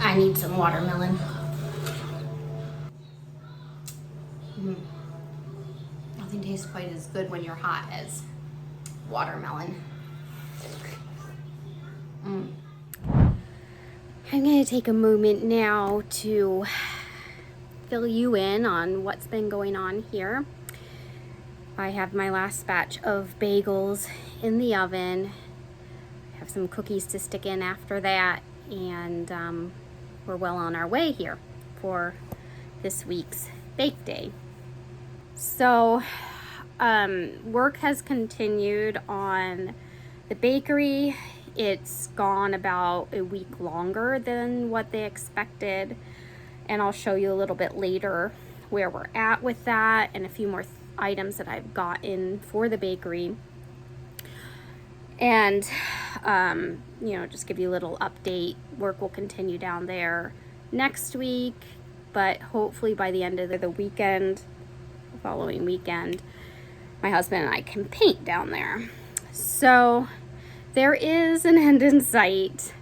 I need some watermelon. Nothing tastes quite as good when you're hot as watermelon. I'm gonna take a moment now to fill you in on what's been going on here. I have my last batch of bagels in the oven. I have some cookies to stick in after that, and we're well on our way here for this week's bake day. So work has continued on the bakery. It's gone about a week longer than what they expected, and I'll show you a little bit later where we're at with that and a few more items that I've gotten for the bakery. And just give you a little update. Work will continue down there next week, but hopefully by the end of the weekend, the following weekend, my husband and I can paint down there. So there is an end in sight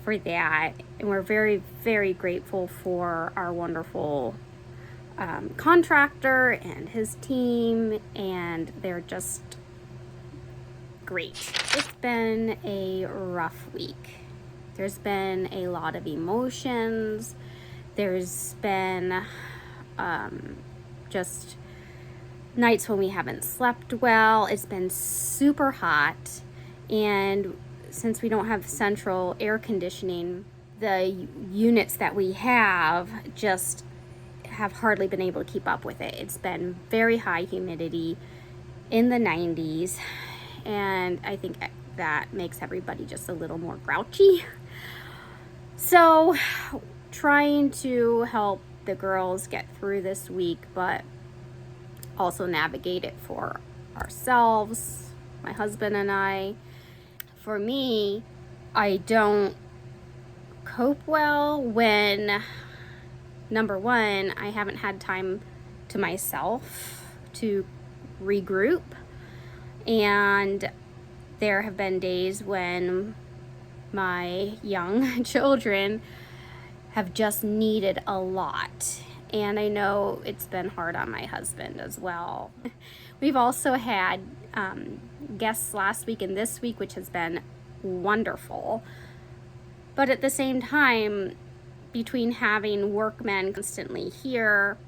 for that, and we're very, very grateful for our wonderful contractor and his team, and they're just great. It's been a rough week. There's been a lot of emotions. There's been just nights when we haven't slept well. It's been super hot, and since we don't have central air conditioning, the units that we have just have hardly been able to keep up with it. It's been very high humidity in the 90s, and I think that makes everybody just a little more grouchy. So trying to help the girls get through this week, but also navigate it for ourselves, my husband and I. For me, I don't cope well when, number one, I haven't had time to myself to regroup. And there have been days when my young children have just needed a lot. And I know it's been hard on my husband as well. We've also had guests last week and this week, which has been wonderful. But at the same time, between having workmen constantly here,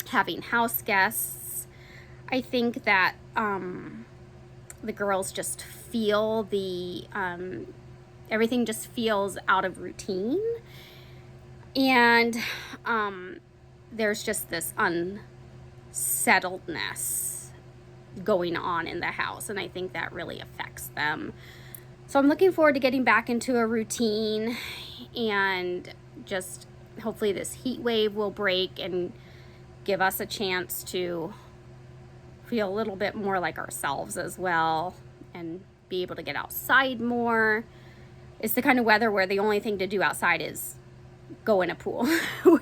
having house guests, I think that the girls just feel everything just feels out of routine. And there's just this unsettledness going on in the house, and I think that really affects them. So I'm looking forward to getting back into a routine, and just hopefully this heat wave will break and give us a chance to feel a little bit more like ourselves as well, and be able to get outside more. It's the kind of weather where the only thing to do outside is go in a pool.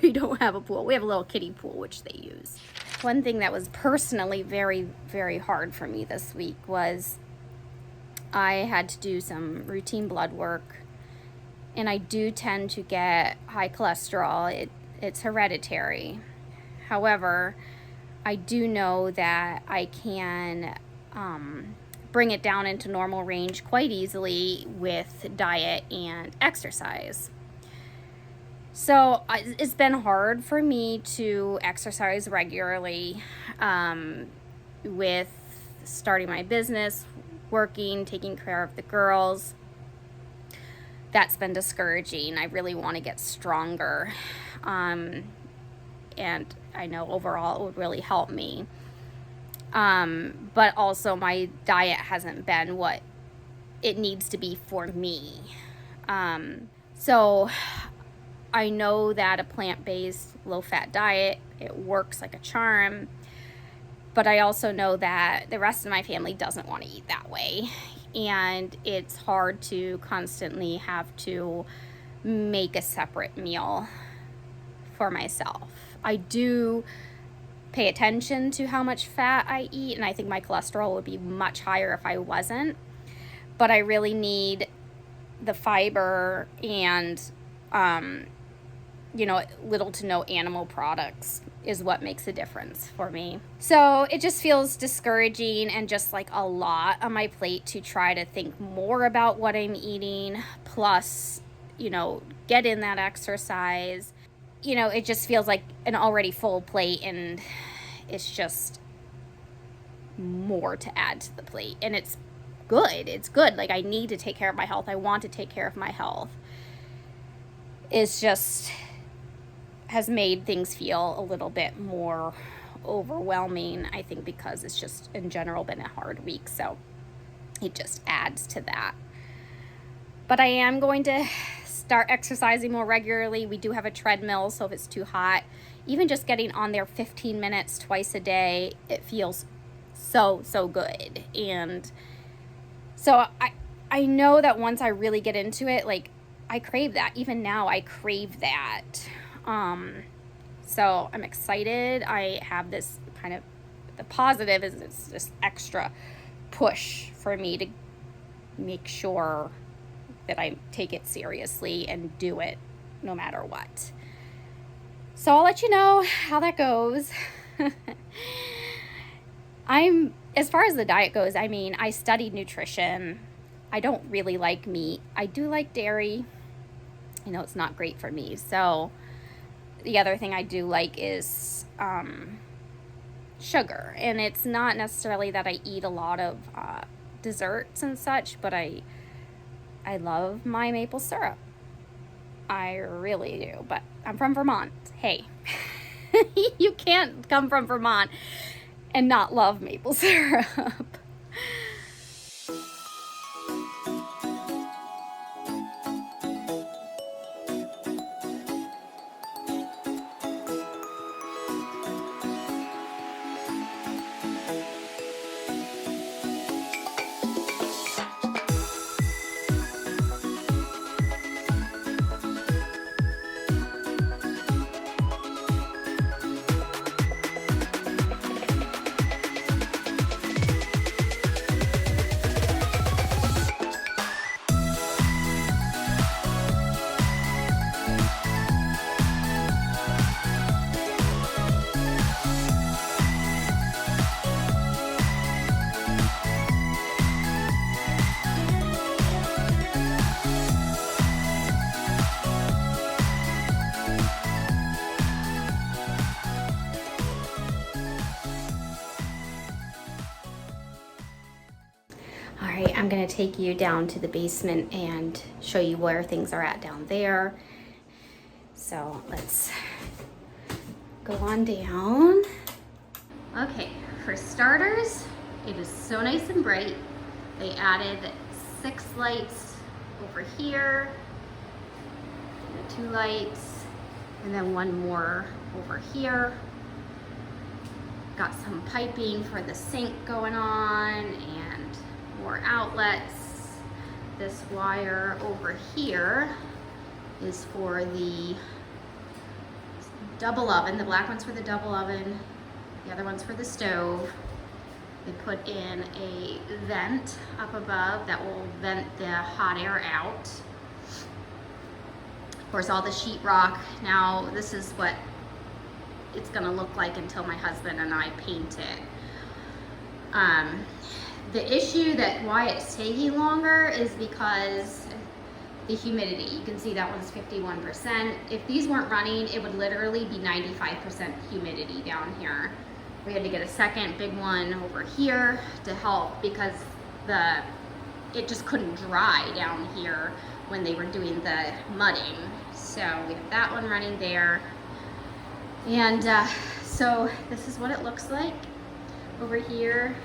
We don't have a pool. We have a little kiddie pool, which they use. One thing that was personally very, very hard for me this week was I had to do some routine blood work, and I do tend to get high cholesterol. It's hereditary. However, I do know that I can bring it down into normal range quite easily with diet and exercise. So it's been hard for me to exercise regularly with starting my business, working, taking care of the girls. That's been discouraging. I really want to get stronger. And I know overall it would really help me. But also my diet hasn't been what it needs to be for me. So I know that a plant-based low-fat diet. It works like a charm. But I also know that the rest of my family doesn't want to eat that way. And it's hard to constantly have to make a separate meal for myself. I do pay attention to how much fat I eat, and I think my cholesterol would be much higher if I wasn't. But I really need the fiber and, little to no animal products is what makes a difference for me. So it just feels discouraging and just like a lot on my plate to try to think more about what I'm eating, plus, get in that exercise. It just feels like an already full plate, and it's just more to add to the plate. And it's good. It's good. Like, I need to take care of my health. I want to take care of my health. It's just has made things feel a little bit more overwhelming, I think, because it's just in general been a hard week. So it just adds to that. But I am going to start exercising more regularly. We do have a treadmill, so if it's too hot, even just getting on there 15 minutes twice a day, it feels so good. And so I know that once I really get into it, like, I crave that. Even now, I crave that. So I'm excited. I have this kind of, the positive is it's this extra push for me to make sure that I take it seriously and do it no matter what. So I'll let you know how that goes. As far as the diet goes, I mean, I studied nutrition. I don't really like meat. I do like dairy. It's not great for me. So the other thing I do like is sugar. And it's not necessarily that I eat a lot of desserts and such, but I love my maple syrup. I really do. But I'm from Vermont. Hey, you can't come from Vermont and not love maple syrup. All right, I'm gonna take you down to the basement and show you where things are at down there. So let's go on down. Okay, for starters, it is so nice and bright. They added 6 lights over here, 2 lights, and then 1 more over here. Got some piping for the sink going on and more outlets. This wire over here is for the double oven. The black one's for the double oven, the other one's for the stove. They put in a vent up above that will vent the hot air out. Of course, all the sheetrock. Now, this is what it's gonna look like until my husband and I paint it. The issue that why it's taking longer is because the humidity. You can see that one's 51%. If these weren't running, it would literally be 95% humidity down here. We had to get a second big one over here to help because it just couldn't dry down here when they were doing the mudding. So we have that one running there. And so this is what it looks like over here.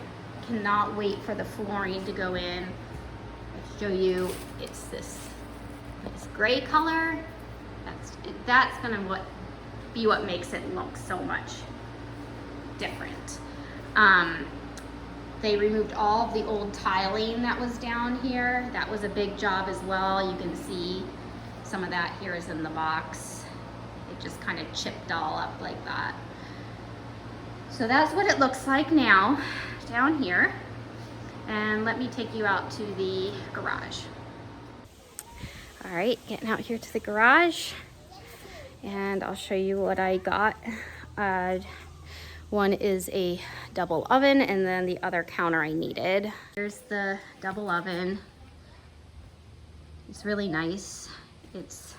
Cannot wait for the flooring to go in. I'll show you, it's this gray color. That's gonna be what makes it look so much different. They removed all of the old tiling that was down here. That was a big job as well. You can see some of that here is in the box. It just kind of chipped all up like that. So that's what it looks like now down here. And let me take you out to the garage. All right, getting out here to the garage, and I'll show you what I got. One is a double oven, and then the other counter I needed. Here's the double oven. It's really nice. It's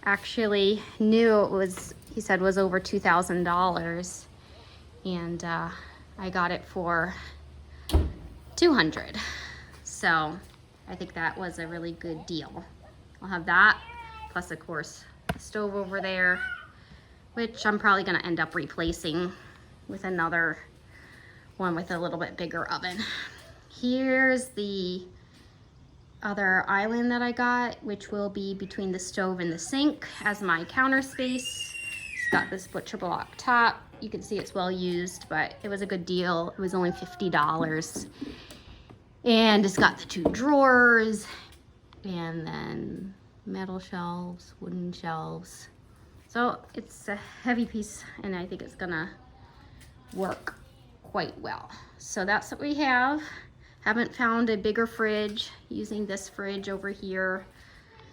actually new. It was, he said, was over $2,000, and I got it for $200. So I think that was a really good deal. I'll have that, plus of course the stove over there, which I'm probably gonna end up replacing with another one with a little bit bigger oven. Here's the other island that I got, which will be between the stove and the sink as my counter space. It's got this butcher block top. You can see it's well used, but it was a good deal. It was only $50. And it's got the 2 drawers, and then metal shelves, wooden shelves. So it's a heavy piece, and I think it's gonna work quite well. So that's what we have. Haven't found a bigger fridge, using this fridge over here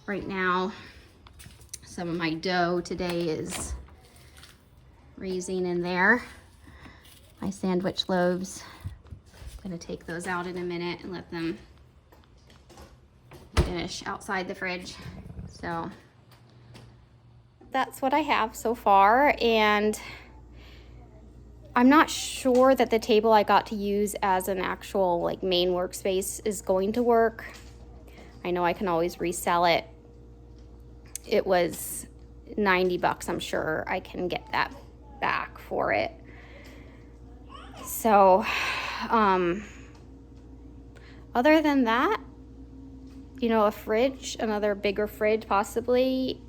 right now. Some of my dough today is raising in there. My sandwich loaves. I'm gonna take those out in a minute and let them finish outside the fridge. So that's what I have so far, and I'm not sure that the table I got to use as an actual like main workspace is going to work. I know I can always resell it. It was $90. I'm sure I can get that back for it. So other than that, you know, a fridge, another bigger fridge possibly,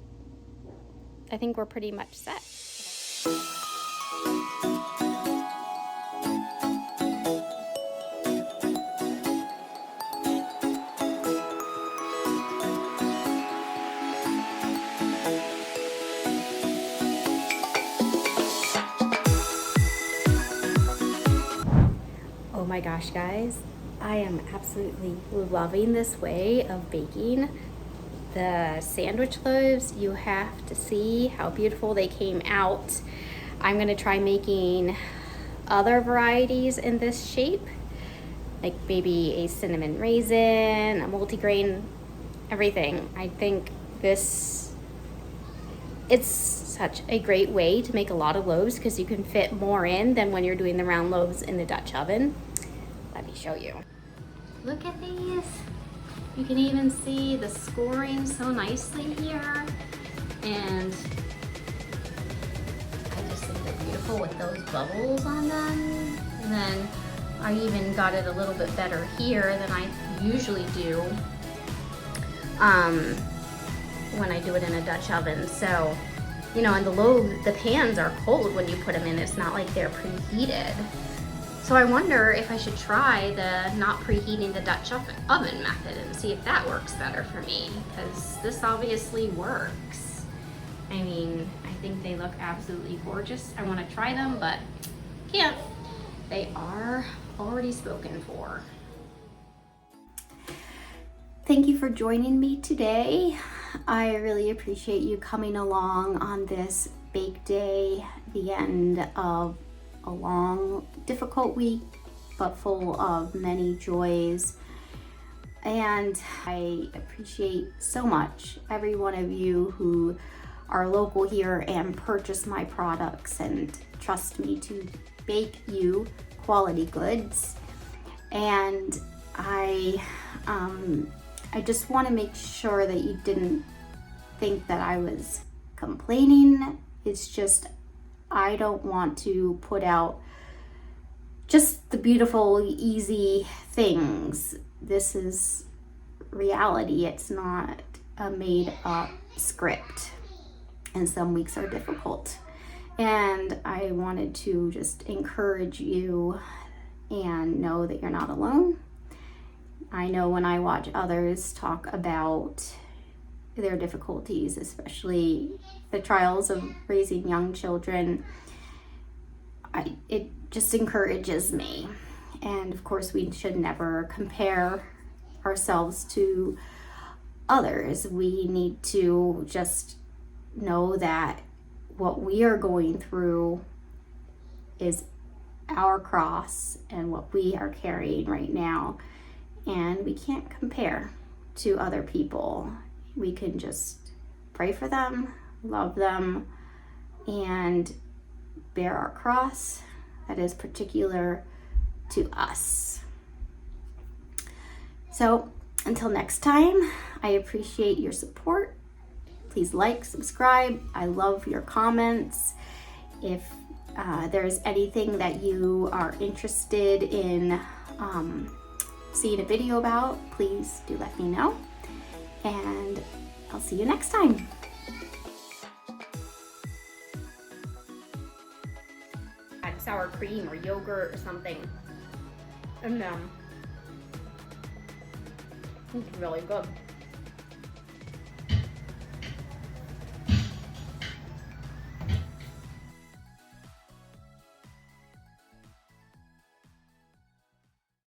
I think we're pretty much set. Oh my gosh, guys, I am absolutely loving this way of baking. The sandwich loaves, you have to see how beautiful they came out. I'm gonna try making other varieties in this shape, like maybe a cinnamon raisin, a multigrain, everything. I think it's such a great way to make a lot of loaves because you can fit more in than when you're doing the round loaves in the Dutch oven. Let me show you. Look at these. You can even see the scoring so nicely here. And I just think they're beautiful with those bubbles on them. And then I even got it a little bit better here than I usually do when I do it in a Dutch oven. So, you know, and the pans are cold when you put them in. It's not like they're preheated. So I wonder if I should try the not preheating the Dutch oven method and see if that works better for me, because this obviously works. I mean, I think they look absolutely gorgeous. I want to try them, but can't. They are already spoken for. Thank you for joining me today. I really appreciate you coming along on this bake day, the end of a long, difficult week, but full of many joys. And I appreciate so much every one of you who are local here and purchase my products and trust me to bake you quality goods. And I just want to make sure that you didn't think that I was complaining. It's just I don't want to put out just the beautiful, easy things. This is reality. It's not a made-up script. and some weeks are difficult. And I wanted to just encourage you and know that you're not alone. I know when I watch others talk about their difficulties, especially the trials of raising young children, it just encourages me. And of course, we should never compare ourselves to others. We need to just know that what we are going through is our cross and what we are carrying right now. And we can't compare to other people. We can just pray for them, love them, and bear our cross that is particular to us. So until next time, I appreciate your support. Please like, subscribe. I love your comments. If there's anything that you are interested in seeing a video about, please do let me know. And I'll see you next time. Add sour cream or yogurt or something. And it's really good.